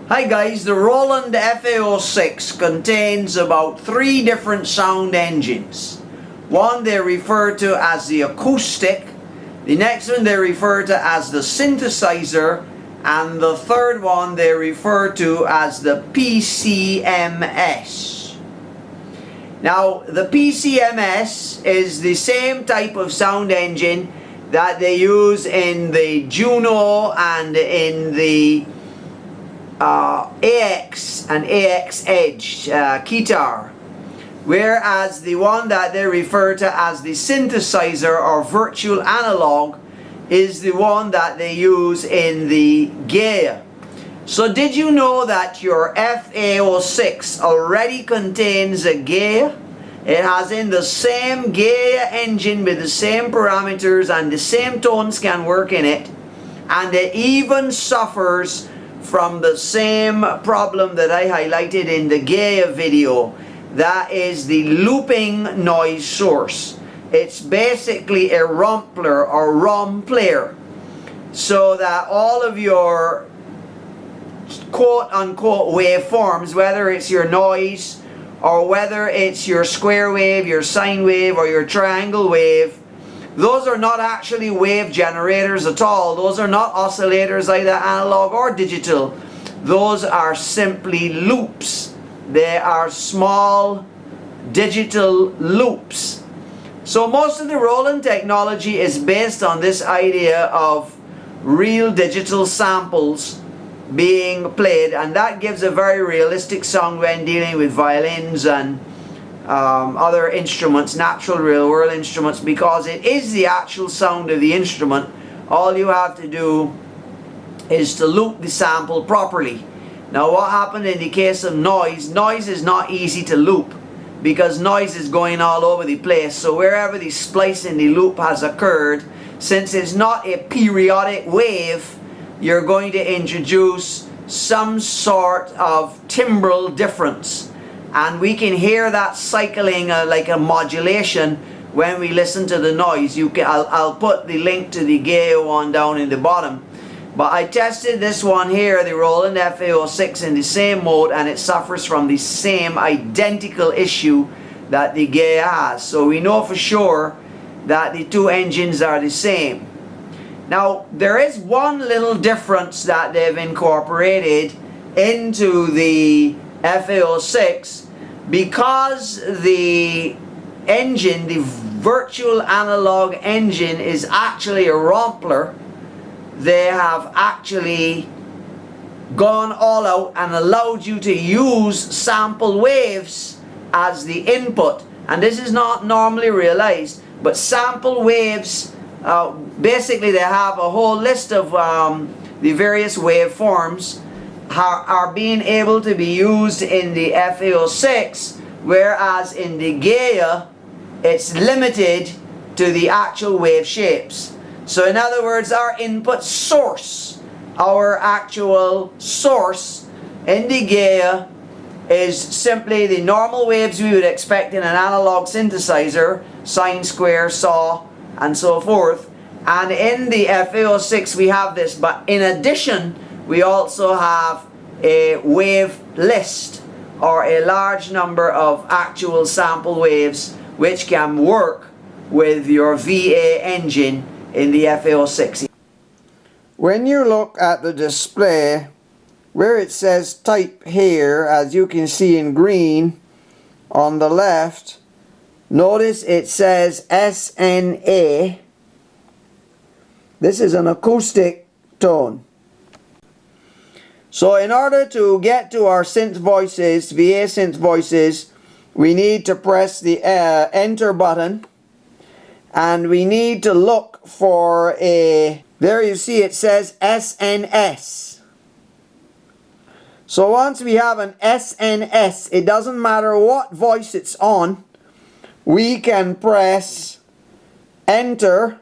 Hi guys, the Roland FA-06 contains about 3 different sound engines. One they refer to as the acoustic, the next one they refer to as the synthesizer, and the third one they refer to as the PCMS. Now the PCMS is the same type of sound engine that they use in the Juno and in the AX and AX Edge guitar, whereas the one that they refer to as the synthesizer or virtual analog is the one that they use in the Gaia. So did you know that your FA-06 already contains a Gaia? It has in the same Gaia engine with the same parameters, and the same tones can work in it, and it even suffers from the same problem that I highlighted in the Gaia video. That is the looping noise source. It's basically a rumpler or rum player, so that all of your quote-unquote waveforms, whether it's your noise or whether it's your square wave, your sine wave, or your triangle wave, those are not actually wave generators at all. Those are not oscillators, either analog or digital. Those are simply loops. They are small digital loops. So most of the Roland technology is based on this idea of real digital samples being played, and that gives a very realistic sound when dealing with violins and other instruments, natural real world instruments, because it is the actual sound of the instrument. All you have to do is to loop the sample properly. Now what happened in the case of noise is not easy to loop, because noise is going all over the place. So wherever the splice in the loop has occurred, since it's not a periodic wave, you're going to introduce some sort of timbral difference. And we can hear that cycling like a modulation when we listen to the noise. I'll put the link to the Gaia one down in the bottom. But I tested this one here, the Roland FA-06, in the same mode, and it suffers from the same identical issue that the Gaia has. So we know for sure that the two engines are the same. Now there is one little difference that they've incorporated into the FA-06. Because the engine, the virtual analog engine, is actually a rumpler, they have actually gone all out and allowed you to use sample waves as the input. And this is not normally realized, but sample waves, basically they have a whole list of the various waveforms are being able to be used in the FA-06, whereas in the Gaia it's limited to the actual wave shapes. So in other words, our input source, our actual source in the Gaia, is simply the normal waves we would expect in an analog synthesizer, sine, square, saw, and so forth. And in the FA-06 we have this, but in addition we also have a wave list, or a large number of actual sample waves which can work with your VA engine in the FA-06. When you look at the display where it says type here, as you can see in green on the left, notice it says SNA. This is an acoustic tone. So in order to get to our synth voices, VA synth voices, we need to press the enter button, and we need to look for a, there you see it says SNS. So once we have an SNS, it doesn't matter what voice it's on, we can press enter,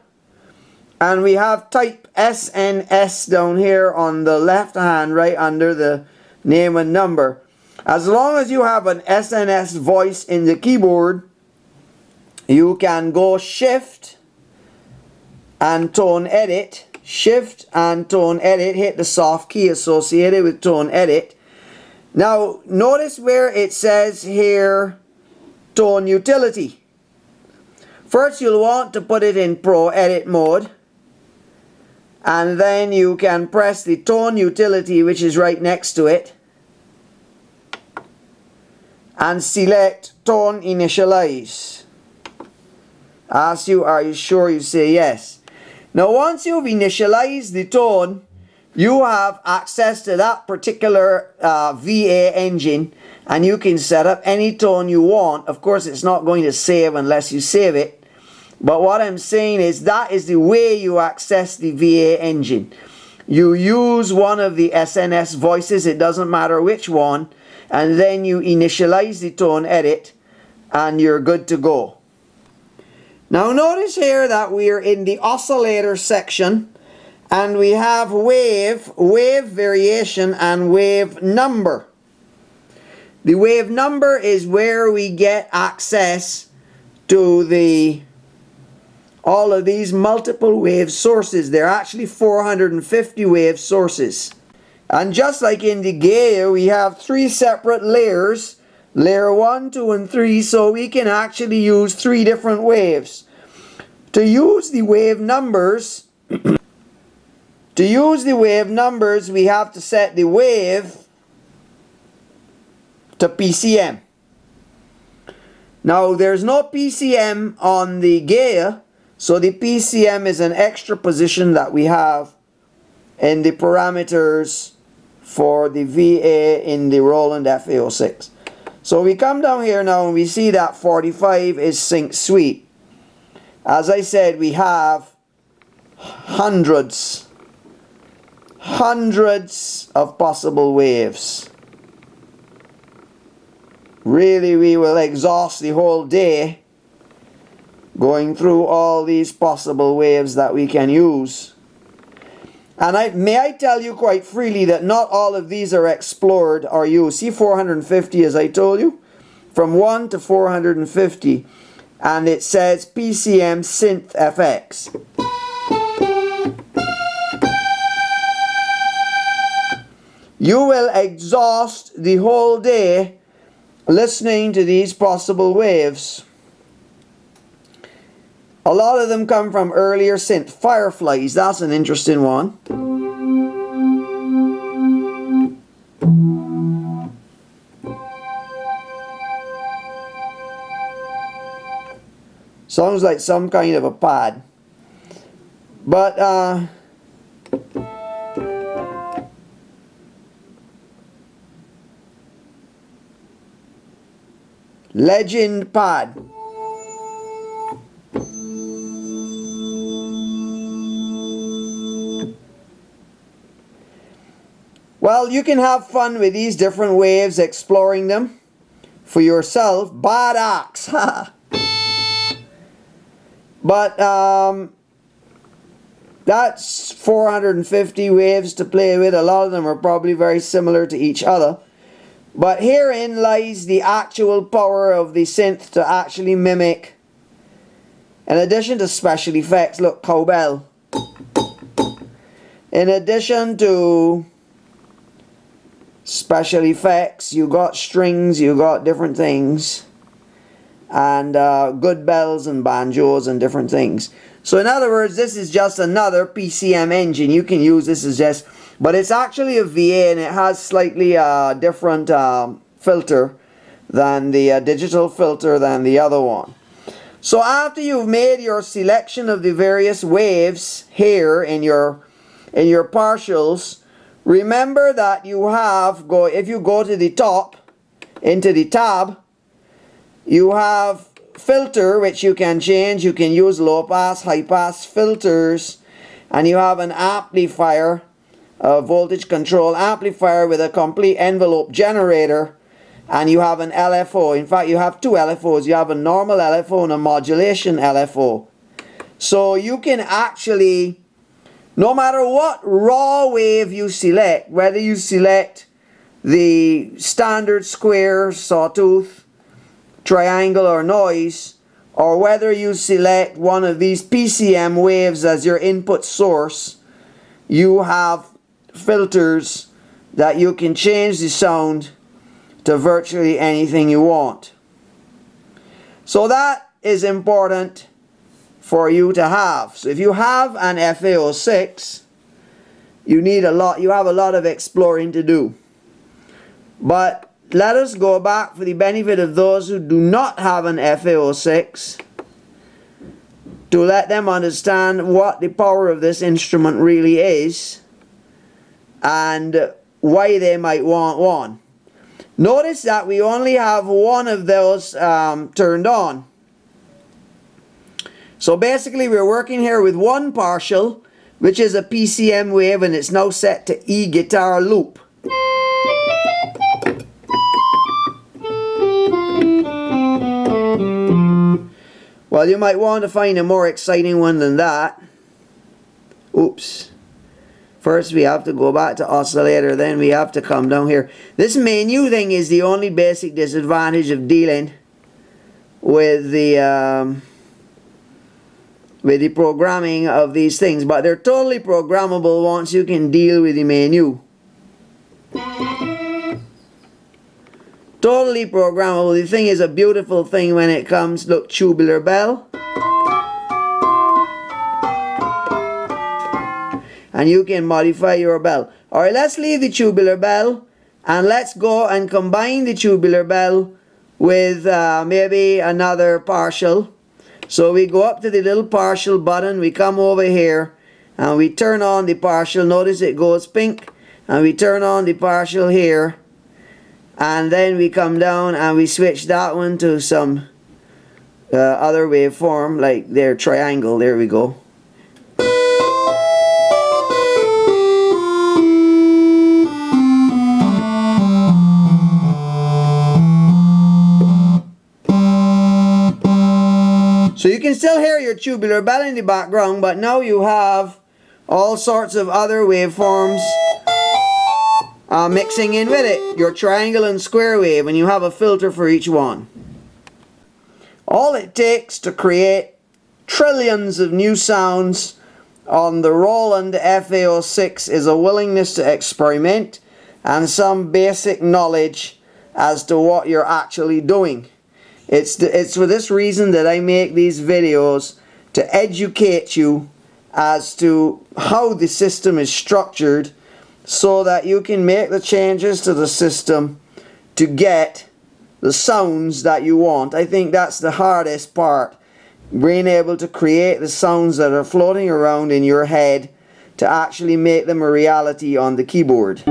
and we have type SNS down here on the left hand, right under the name and number. As long as you have an SNS voice in the keyboard, you can go shift and tone edit, Shift and tone edit, hit the soft key associated with tone edit. Now notice where it says here tone utility. First you'll want to put it in Pro Edit mode, and then you can press the tone utility, which is right next to it, and select tone initialize. Ask you, are you sure? You say yes. Now once you've initialized the tone, you have access to that particular VA engine, and you can set up any tone you want. Of course it's not going to save unless you save it, but what I'm saying is that is the way you access the VA engine. You use one of the SNS voices, it doesn't matter which one, and then you initialize the tone edit and you're good to go. Now notice here that we're in the oscillator section, and we have wave variation, and wave number. The wave number is where we get access to all of these multiple wave sources. There are actually 450 wave sources. And just like in the Gaia, we have 3 separate layers, layer 1, 2, and 3, so we can actually use 3 different waves. To use the wave numbers, we have to set the wave to PCM. Now there's no PCM on the Gaia, so the PCM is an extra position that we have in the parameters for the VA in the Roland FA-06. So we come down here now and we see that 45 is sync sweep. As I said, we have hundreds of possible waves. Really, we will exhaust the whole day going through all these possible waves that we can use. And may I tell you quite freely that not all of these are explored or used. See 450, as I told you, from 1 to 450, and it says PCM Synth FX. You will exhaust the whole day listening to these possible waves. A lot of them come from earlier synth. Fireflies, that's an interesting one. Sounds like some kind of a pad. But legend pad. Well, you can have fun with these different waves, exploring them for yourself. Bad axe, but that's 450 waves to play with. A lot of them are probably very similar to each other. But herein lies the actual power of the synth to actually mimic, in addition to special effects, look, cowbell. In addition to special effects, you got strings, you got different things, and good bells and banjos and different things. So in other words, this is just another PCM engine. You can use this as just, but it's actually a VA, and it has slightly different filter than the digital filter than the other one. So after you've made your selection of the various waves here in your partials, remember that you have, if you go to the top into the tab, you have filter, which you can change. You can use low pass, high pass filters, and you have an amplifier, a voltage control amplifier with a complete envelope generator, and you have an LFO. In fact, you have 2 LFOs. You have a normal LFO and a modulation LFO. So you can actually, no matter what raw wave you select, whether you select the standard square, sawtooth, triangle, or noise, or whether you select one of these PCM waves as your input source, you have filters that you can change the sound to virtually anything you want. So that is important for you to have. So if you have an FA-06, you have a lot of exploring to do. But let us go back for the benefit of those who do not have an FA-06 to let them understand what the power of this instrument really is and why they might want one. Notice that we only have one of those turned on. So basically we're working here with one partial, which is a PCM wave, and it's now set to E guitar loop. Well, you might want to find a more exciting one than that. Oops. First we have to go back to oscillator, then we have to come down here. This menu thing is the only basic disadvantage of dealing with the programming of these things, but they're totally programmable once you can deal with the menu. Totally programmable. The thing is a beautiful thing when it comes, look, tubular bell. And you can modify your bell. Alright, let's leave the tubular bell and let's go and combine the tubular bell with maybe another partial. So we go up to the little partial button, we come over here and we turn on the partial. Notice it goes pink, and we turn on the partial here, and then we come down and we switch that one to some other waveform, like their triangle. There we go. So you can still hear your tubular bell in the background, but now you have all sorts of other waveforms mixing in with it. Your triangle and square wave, and you have a filter for each one. All it takes to create trillions of new sounds on the Roland FA-06 is a willingness to experiment and some basic knowledge as to what you're actually doing. It's for this reason that I make these videos, to educate you as to how the system is structured, so that you can make the changes to the system to get the sounds that you want. I think that's the hardest part, being able to create the sounds that are floating around in your head to actually make them a reality on the keyboard.